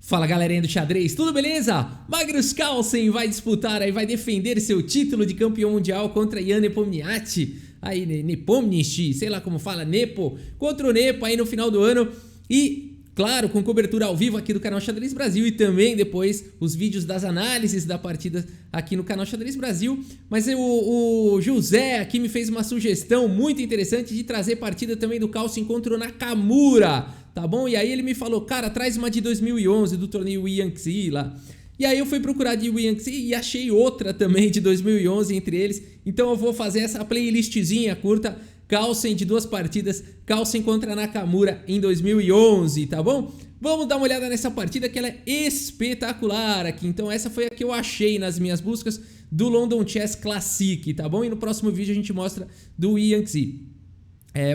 Fala galerinha do xadrez, tudo beleza? Magnus Carlsen vai disputar aí, vai defender seu título de campeão mundial contra Jan Nepomniachtchi, aí Nepomniachtchi, sei lá como fala, Nepo, contra o Nepo aí no final do ano e, claro, com cobertura ao vivo aqui do canal Xadrez Brasil e também depois os vídeos das análises da partida aqui no canal Xadrez Brasil. Mas o José aqui me fez uma sugestão muito interessante de trazer partida também do Carlsen contra o Nakamura, tá bom? E aí ele me falou, cara, traz uma de 2011 do torneio Yangtze lá. E aí eu fui procurar de Yangtze e achei outra também de 2011 entre eles. Então eu vou fazer essa playlistzinha curta, Carlsen de duas partidas, Carlsen contra Nakamura em 2011, tá bom? Vamos dar uma olhada nessa partida que ela é espetacular aqui. Então essa foi a que eu achei nas minhas buscas do London Chess Classic, tá bom? E no próximo vídeo a gente mostra do Yangtze.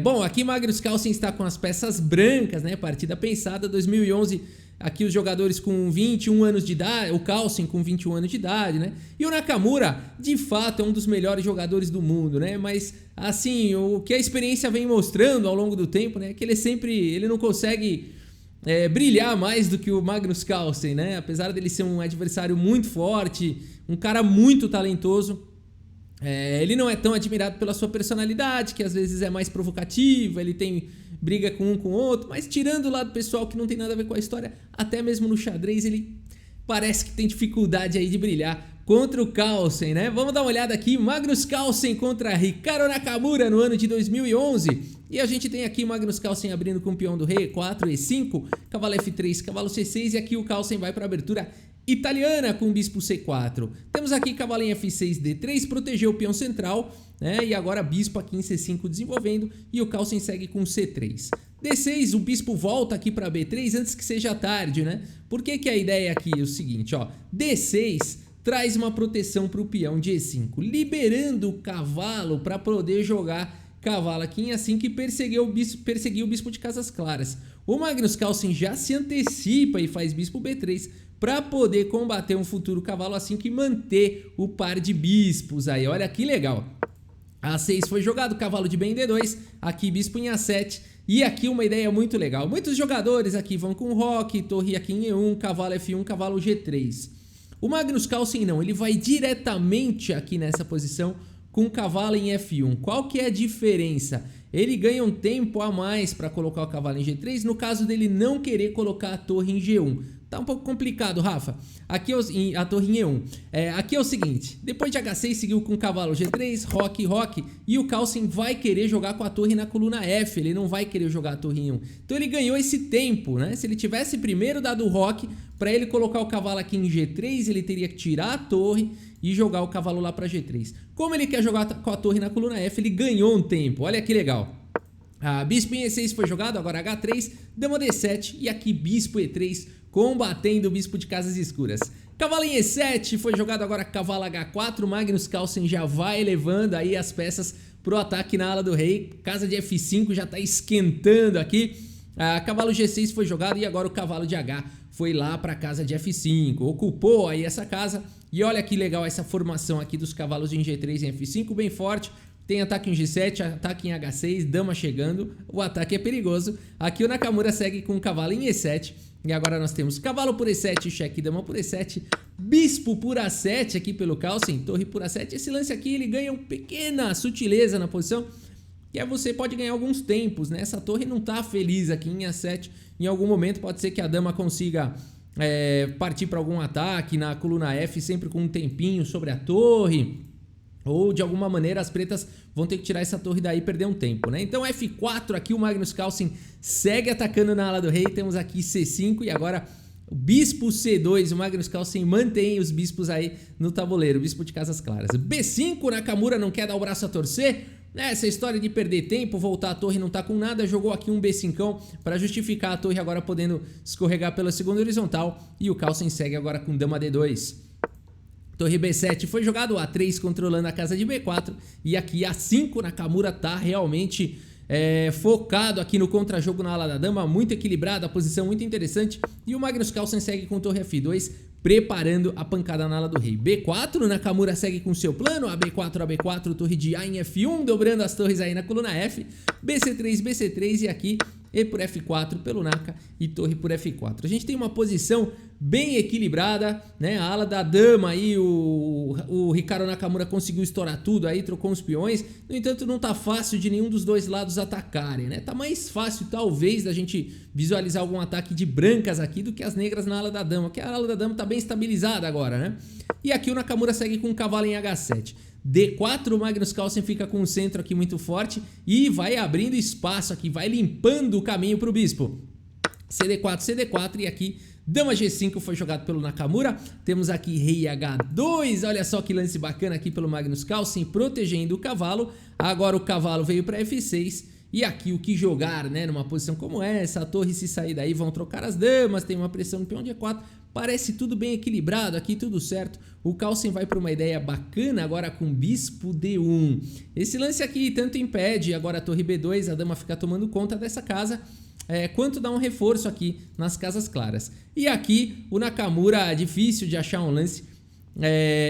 Bom, aqui Magnus Carlsen está com as peças brancas, né? Partida pensada 2011. Aqui os jogadores com 21 anos de idade, o Carlsen com 21 anos de idade, né? E o Nakamura, de fato, é um dos melhores jogadores do mundo, né? Mas, assim, o que a experiência vem mostrando ao longo do tempo, né? É que ele não consegue brilhar mais do que o Magnus Carlsen, né? Apesar dele ser um adversário muito forte, um cara muito talentoso. Ele não é tão admirado pela sua personalidade, que às vezes é mais provocativa, ele tem briga com um com o outro, mas tirando o lado pessoal que não tem nada a ver com a história, até mesmo no xadrez ele parece que tem dificuldade aí de brilhar contra o Carlsen, né? Vamos dar uma olhada aqui, Magnus Carlsen contra Ricardo Nakamura no ano de 2011. E a gente tem aqui Magnus Carlsen abrindo com o peão do rei, E4, E5, cavalo F3, cavalo C6 e aqui o Carlsen vai para a abertura italiana com bispo C4. Temos aqui cavalo em F6, D3, protegeu o peão central, né? E agora bispo aqui em C5 desenvolvendo e o Carlsen segue com C3. D6, o bispo volta aqui para B3 antes que seja tarde, né? Por que a ideia aqui é o seguinte, ó, D6 traz uma proteção para o peão de E5, liberando o cavalo para poder jogar cavalo aqui em A5 e perseguir o bispo de casas claras. O Magnus Carlsen já se antecipa e faz bispo B3 para poder combater um futuro cavalo A5 e manter o par de bispos aí. Olha que legal. A6 foi jogado, cavalo de bem D2, aqui bispo em A7 e aqui uma ideia muito legal. Muitos jogadores aqui vão com roque, torre aqui em E1, cavalo F1, cavalo G3. O Magnus Carlsen não, ele vai diretamente aqui nessa posição com o cavalo em F1. Qual que é a diferença? Ele ganha um tempo a mais para colocar o cavalo em G3, no caso dele não querer colocar a torre em G1. Tá um pouco complicado, Rafa. Aqui a torre em E1. Aqui é o seguinte, depois de H6 seguiu com o cavalo G3, roque, roque, e o Carlsen vai querer jogar com a torre na coluna F, ele não vai querer jogar a torre em E1. Então ele ganhou esse tempo, né? Se ele tivesse primeiro dado o roque, para ele colocar o cavalo aqui em G3, ele teria que tirar a torre e jogar o cavalo lá para G3. Como ele quer jogar com a torre na coluna F, ele ganhou um tempo, olha que legal. Bispo em E6 foi jogado, agora H3, dama D7 e aqui bispo E3, combatendo o bispo de casas escuras. Cavalo em E7 foi jogado, agora cavalo H4, Magnus Carlsen já vai levando aí as peças pro ataque na ala do rei, casa de F5 já tá esquentando aqui. Cavalo G6 foi jogado e agora o cavalo de H foi lá para a casa de F5, ocupou aí essa casa e olha que legal essa formação aqui dos cavalos em G3 e F5, bem forte. Tem ataque em G7, ataque em H6, dama chegando, o ataque é perigoso. Aqui o Nakamura segue com o cavalo em E7 e agora nós temos cavalo por E7, cheque, dama por E7, bispo por A7 aqui pelo Carlsen, torre por A7. Esse lance aqui ele ganha uma pequena sutileza na posição, que você pode ganhar alguns tempos, né? Essa torre não tá feliz aqui em A7, em algum momento pode ser que a dama consiga partir para algum ataque na coluna F, sempre com um tempinho sobre a torre, ou de alguma maneira as pretas vão ter que tirar essa torre daí e perder um tempo, né? Então F4 aqui o Magnus Carlsen segue atacando na ala do rei, temos aqui C5 e agora o bispo C2, o Magnus Carlsen mantém os bispos aí no tabuleiro, o bispo de casas claras. B5, Nakamura não quer dar o braço a torcer, essa história de perder tempo, voltar a torre não tá com nada, jogou aqui um B5 para justificar a torre agora podendo escorregar pela segunda horizontal e o Carlsen segue agora com dama D2. Torre B7 foi jogado, A3 controlando a casa de B4 e aqui A5, Nakamura tá realmente focado aqui no contra-jogo na ala da dama, muito equilibrado, a posição muito interessante e o Magnus Carlsen segue com torre F2 preparando a pancada na ala do rei. B4, Nakamura segue com seu plano, AB4, torre de A em F1, dobrando as torres aí na coluna F, BC3 e aqui e por F4 pelo Naka e torre por F4. A gente tem uma posição bem equilibrada, né? A ala da dama aí, o Hikaru Nakamura conseguiu estourar tudo aí, trocou uns peões. No entanto, não tá fácil de nenhum dos dois lados atacarem, né? Tá mais fácil, talvez, da gente visualizar algum ataque de brancas aqui do que as negras na ala da dama, que a ala da dama tá bem estabilizada agora, né? E aqui o Nakamura segue com um cavalo em H7. D4, o Magnus Carlsen fica com o centro aqui muito forte e vai abrindo espaço aqui, vai limpando o caminho para o bispo. CD4, CD4 e aqui dama G5 foi jogado pelo Nakamura. Temos aqui rei H2, olha só que lance bacana aqui pelo Magnus Carlsen, protegendo o cavalo. Agora o cavalo veio para F6 e aqui o que jogar, né, numa posição como essa, a torre se sair daí vão trocar as damas, tem uma pressão no peão de E4. Parece tudo bem equilibrado aqui, tudo certo. O Carlsen vai para uma ideia bacana agora com bispo D1. Esse lance aqui tanto impede agora a torre B2, a dama fica tomando conta dessa casa, quanto dá um reforço aqui nas casas claras. E aqui o Nakamura, difícil de achar um lance.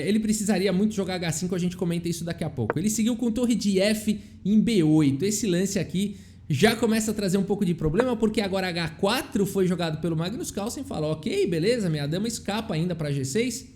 Ele precisaria muito jogar H5, a gente comenta isso daqui a pouco. Ele seguiu com torre de F em B8. Esse lance aqui já começa a trazer um pouco de problema, porque agora H4 foi jogado pelo Magnus Carlsen. Fala, ok, beleza, minha dama escapa ainda para G6.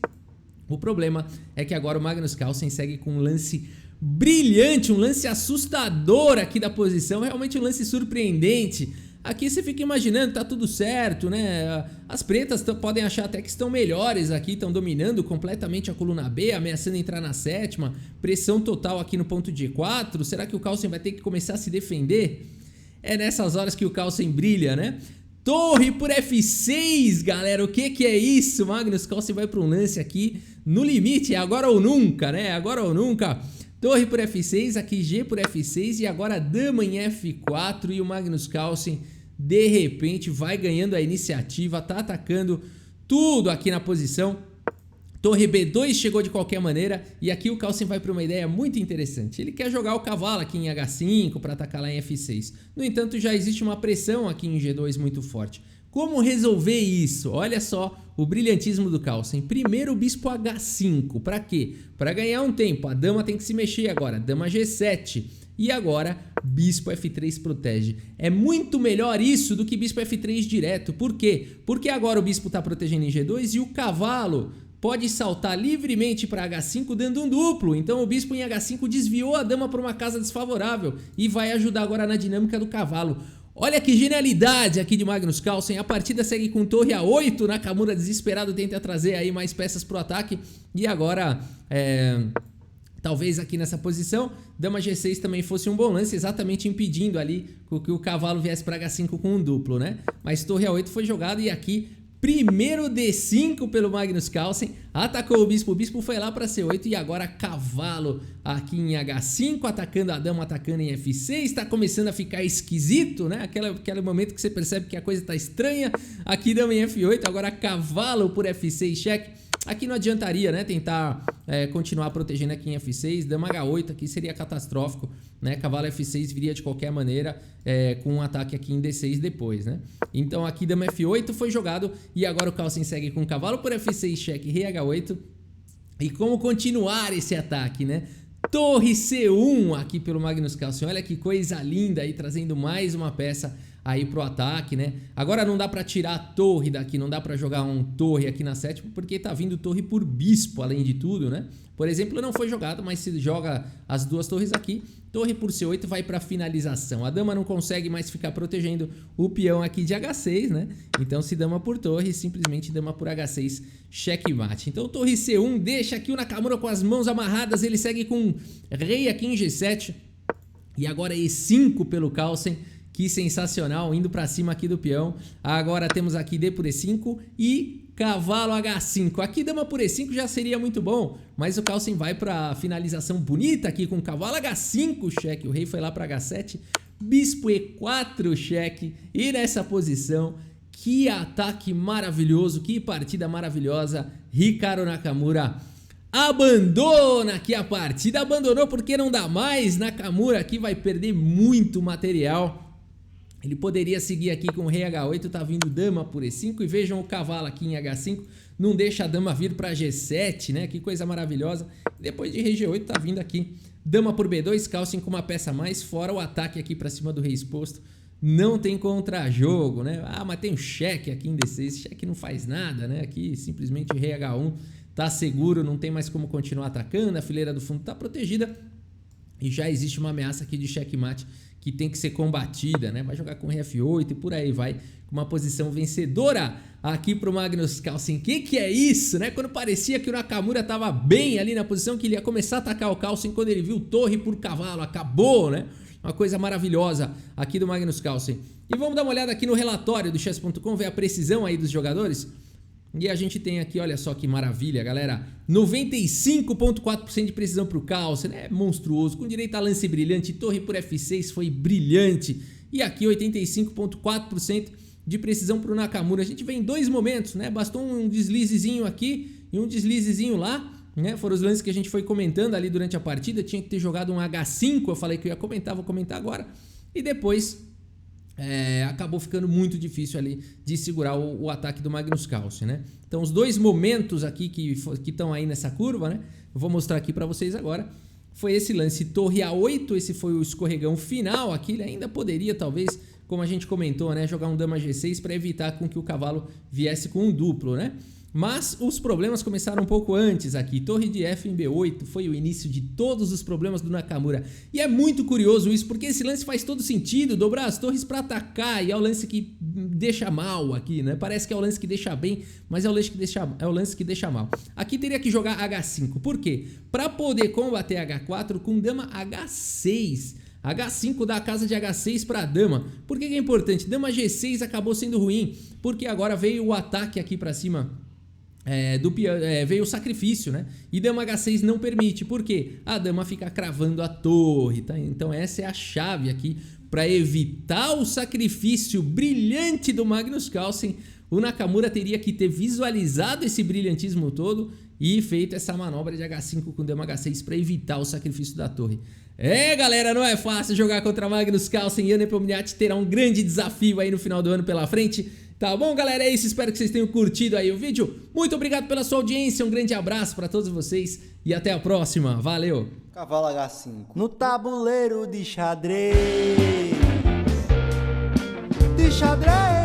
O problema é que agora o Magnus Carlsen segue com um lance brilhante, um lance assustador aqui da posição, realmente um lance surpreendente. Aqui você fica imaginando, tá tudo certo, né? As pretas podem achar até que estão melhores aqui, estão dominando completamente a coluna B, ameaçando entrar na sétima, pressão total aqui no ponto de E4. Será que o Carlsen vai ter que começar a se defender? É nessas horas que o Carlsen brilha, né? Torre por F6, galera, o que é isso? Magnus Carlsen vai para um lance aqui no limite, é agora ou nunca, né? Agora ou nunca. Torre por F6, aqui G por F6 e agora dama em F4 e o Magnus Carlsen de repente vai ganhando a iniciativa, tá atacando tudo aqui na posição. Torre B2 chegou de qualquer maneira e aqui o Carlsen vai para uma ideia muito interessante. Ele quer jogar o cavalo aqui em H5 para atacar lá em F6. No entanto, já existe uma pressão aqui em G2 muito forte. Como resolver isso? Olha só o brilhantismo do Carlsen. Primeiro o bispo H5. Para quê? Para ganhar um tempo. A dama tem que se mexer agora. Dama G7. E agora bispo F3 protege. É muito melhor isso do que bispo F3 direto. Por quê? Porque agora o bispo está protegendo em G2 e o cavalo pode saltar livremente para H5 dando um duplo. Então o bispo em H5 desviou a dama para uma casa desfavorável e vai ajudar agora na dinâmica do cavalo. Olha que genialidade aqui de Magnus Carlsen. A partida segue com torre A8. Nakamura desesperado tenta trazer aí mais peças para o ataque. E agora, talvez aqui nessa posição, dama G6 também fosse um bom lance, exatamente impedindo ali que o cavalo viesse para H5 com um duplo, né? Mas torre A8 foi jogado e aqui primeiro D5 pelo Magnus Carlsen, atacou o bispo foi lá para C8 e agora cavalo aqui em H5, atacando a dama, atacando em F6, está começando a ficar esquisito, né? Aquele momento que você percebe que a coisa está estranha, aqui dama em F8, agora cavalo por F6, cheque. Aqui não adiantaria, né, tentar continuar protegendo aqui em F6, dama H8 aqui seria catastrófico, né, cavalo F6 viria de qualquer maneira com um ataque aqui em D6 depois, né. Então aqui dama F8 foi jogado e agora o Carlsen segue com cavalo por F6, cheque, rei H8. E como continuar esse ataque, né? Torre C1 aqui pelo Magnus Carlsen, olha que coisa linda aí, trazendo mais uma peça aí pro ataque, né? Agora não dá pra tirar a torre daqui, não dá pra jogar um torre aqui na sétima, porque tá vindo torre por bispo, além de tudo, né? Por exemplo, não foi jogado, mas se joga as duas torres aqui, torre por C8 vai pra finalização. A dama não consegue mais ficar protegendo o peão aqui de H6, né? Então se dama por torre, simplesmente dama por H6, checkmate. Então torre C1 deixa aqui o Nakamura com as mãos amarradas, ele segue com rei aqui em G7. E agora E5 pelo Carlsen. Que sensacional, indo pra cima aqui do peão. Agora temos aqui D por E5 e cavalo H5. Aqui dama por E5 já seria muito bom, mas o Carlsen vai pra finalização bonita aqui com cavalo H5, cheque. O rei foi lá pra H7, bispo E4, cheque. E nessa posição, que ataque maravilhoso, que partida maravilhosa. Hikaru Nakamura abandona aqui a partida, abandonou porque não dá mais. Nakamura aqui vai perder muito material. Ele poderia seguir aqui com o rei H8, tá vindo dama por E5 e vejam o cavalo aqui em H5, não deixa a dama vir para G7, né? Que coisa maravilhosa. Depois de rei G8 tá vindo aqui dama por B2, Carlsen com uma peça a mais, fora o ataque aqui para cima do rei exposto. não tem contra-jogo, né? Ah, mas tem um cheque aqui em D6, esse cheque não faz nada, né? Aqui simplesmente rei H1 tá seguro, não tem mais como continuar atacando, a fileira do fundo tá protegida e já existe uma ameaça aqui de checkmate que tem que ser combatida, né? Vai jogar com rei F8 e por aí vai, com uma posição vencedora aqui pro Magnus Carlsen. Que é isso, né? Quando parecia que o Nakamura tava bem ali na posição, que ele ia começar a atacar o Carlsen, quando ele viu torre por cavalo, acabou, né? Uma coisa maravilhosa aqui do Magnus Carlsen. E vamos dar uma olhada aqui no relatório do chess.com, ver a precisão aí dos jogadores. E a gente tem aqui, olha só que maravilha, galera, 95,4% de precisão para o Carlsen, é monstruoso, com direito a lance brilhante, torre por F6 foi brilhante, e aqui 85,4% de precisão para o Nakamura. A gente vê em dois momentos, né, bastou um deslizezinho aqui e um deslizezinho lá, né, foram os lances que a gente foi comentando ali durante a partida, tinha que ter jogado um H5, eu falei que eu ia comentar, vou comentar agora, e depois... acabou ficando muito difícil ali de segurar o ataque do Magnus Carlsen, né? Então os dois momentos aqui que estão aí nessa curva, né? Eu vou mostrar aqui para vocês agora. Foi esse lance torre A8, esse foi o escorregão final aqui, ele ainda poderia talvez, como a gente comentou, né, jogar um dama G6 para evitar com que o cavalo viesse com um duplo, né? Mas os problemas começaram um pouco antes aqui. Torre de F em B8 foi o início de todos os problemas do Nakamura. E é muito curioso isso, porque esse lance faz todo sentido, dobrar as torres para atacar, e é o lance que deixa mal aqui, né? Parece que é o lance que deixa bem, mas é o lance que deixa mal. Aqui teria que jogar H5. Por quê? Para poder combater H4 com dama H6. H5 dá a casa de H6 para a dama. Por que é importante? Dama G6 acabou sendo ruim, porque agora veio o ataque aqui para cima... veio o sacrifício, né? E dama H6 não permite, por quê? A dama fica cravando a torre, tá? Então essa é a chave aqui para evitar o sacrifício brilhante do Magnus Carlsen. O Nakamura teria que ter visualizado esse brilhantismo todo e feito essa manobra de H5 com dama H6 para evitar o sacrifício da torre. Galera, não é fácil jogar contra Magnus Carlsen. Ian Nepomniachtchi terá um grande desafio aí no final do ano pela frente. Tá bom, galera? É isso. Espero que vocês tenham curtido aí o vídeo. Muito obrigado pela sua audiência. Um grande abraço para todos vocês e até a próxima. Valeu! Cavalo H5 no tabuleiro de xadrez. De xadrez.